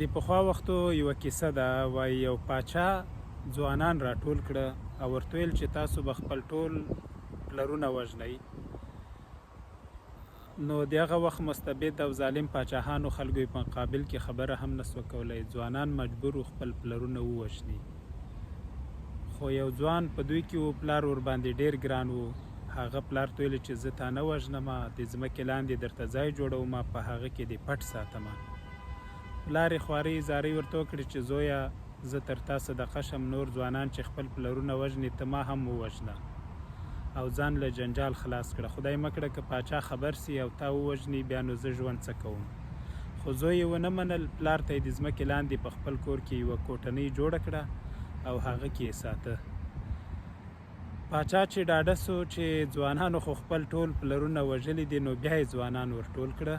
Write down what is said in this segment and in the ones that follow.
د پخوا وختو یوه کیسه ده، وایي یو پاچا ځوانان راټول کړه او ورته ویل چې تاسو به خپل ټول پلرونه وژنئ. نو د هغه وخت مستبد او ظالم پاچاهانو خلکو یې په مقابل کې خبره هم نسوه کولی. ځوانان مجبور وو خپل پلرونه ووژني، خو یو ځوان په دوی کې و، پلار ورباندې ډېر ګران و. هغه پلار ته ویل چې زه تا نه وژنمه، د ځمکې لاندې درته ځای جوړومه، په هغه کې دې پټ ساتمه. پلار یې خوارۍ زارۍ ورته وکړې چې زویه، زه تر تا صدقه شم، نور ځوانان چې خپل پلرونه وژني ته ما هم ووژنه او ځان له جنجال خلاص کړه. خدای مه کړه که پاچا خبر سي او تا ووژني، بیا نو زه ژوند څه کوم؟ خو زوی یې ونه منل. پلار ته یې د ځمکې لاندې په خپل کور کې یوه کوټنۍ جوړه کړه او هغه کې یې ساته. پاچا چې ډاډه سو چې ځوانانو خو خپل ټول پلرونه وژلي دي، نو بیا یې ځوانان ورټول کړه.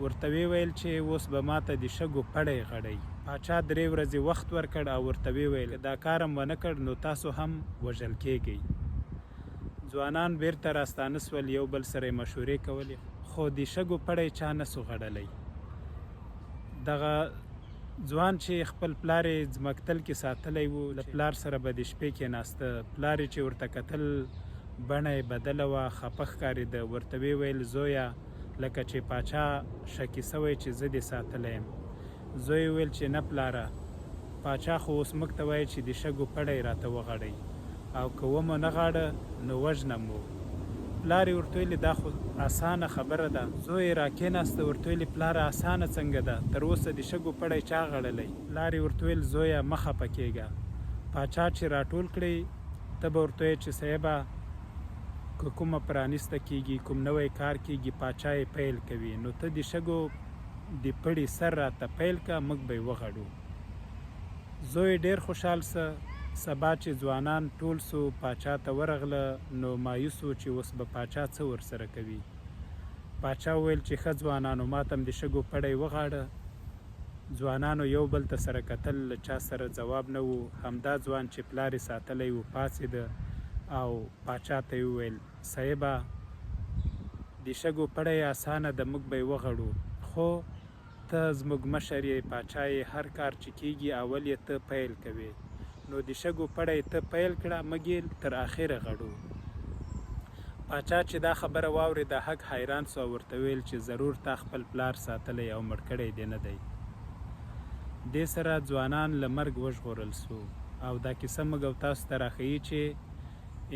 ورته ویې ویل چې اوس به ماته د شګو پړی غړئ. پاچا 3 ورځې وخت ورکړ او ورته ویې ویل دا کار هم ونه کړ نو تاسو هم وژل کیږئ. ځوانان بیرته راستانه سول، یو بل سره یې مشورې کولې، خو د شګو پړی چا نسو غړلی. دغه ځوان چې خپل پلار یې ځمکتل کې ساتلی و، له پلار سره به د شپې کېناسته. پلار یې چې ورته کتل بڼه یې بدله وه، خفه ښکارېده. ورته ویې ویل زویه، لکه چې پاچا شکي سوی چې زه دې ساتلی یم. زوی یې ویل چې نه پلاره، پاچا خو اوس موږ ته وایي چې د شګو پړی راته وغړئ، او که ومو نه غاړه نو وژنم مو. پلار یې ورته ویلې دا خو اسانه خبره ده. زوی یې راکېناسته، ورته ویلې پلاره اسانه څنګه ده، تر اوسه د شګو پړی چا غړلی؟ پلار یې ورته ویل زویه مه خفه کېږه، پاچا چې راټول کړئ ته به ورته وایې چې صاحبه که کومه پرانیسته کېږي، کوم نوی کار کېږي، پاچا یې پیل کوي، نو ته د شګو د پړي سر راته پیل که، موږ به یې وغړو. زوی ډېر خوشحال سه. سبا چې ځوانان ټول سو، پاچا ته ورغله، نو مایوس و چې اوس به پاچا څه ورسره کوي. پاچا وویل چې ښه ځوانانو، ما ته هم د شګو پړی وغاړه. ځوانانو یو بل ته سره کتل، له چا سره ځواب نه و. همدا ځوان چې پلار یې ساتلی و پاڅېده او پاچا ته یې وویل صاحبه د شګو پړی اسانه ده، موږ به یې وغړو، خو ته زموږ مشر یې، پاچا یې، هر کار چې کېږي اول یې ته پیل کوې، نو د شګو پړی ته پیل کړه، موږ یې تر اخره غړو. پاچا چې دا خبره واورېده هک حیران سو او ورته ویل چې ضرور تا خپل پلار ساتلی او مړ کړی دې نه دی. دې سره ځوانان له مرګ وژغورل سو. او دا کیسه موږ او تاسو ته راښیي چې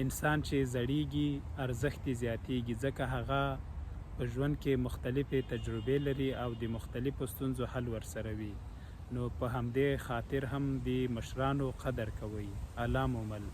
انسان چې زړیږي ارزښت یې زیاتیږي، ځکه هغه په ژوند کې مختلفې تجربې لري او د مختلفو ستونزو حل ورسره وي. نو په همدې خاطر هم د مشرانو قدر کوئ. الله مو مل.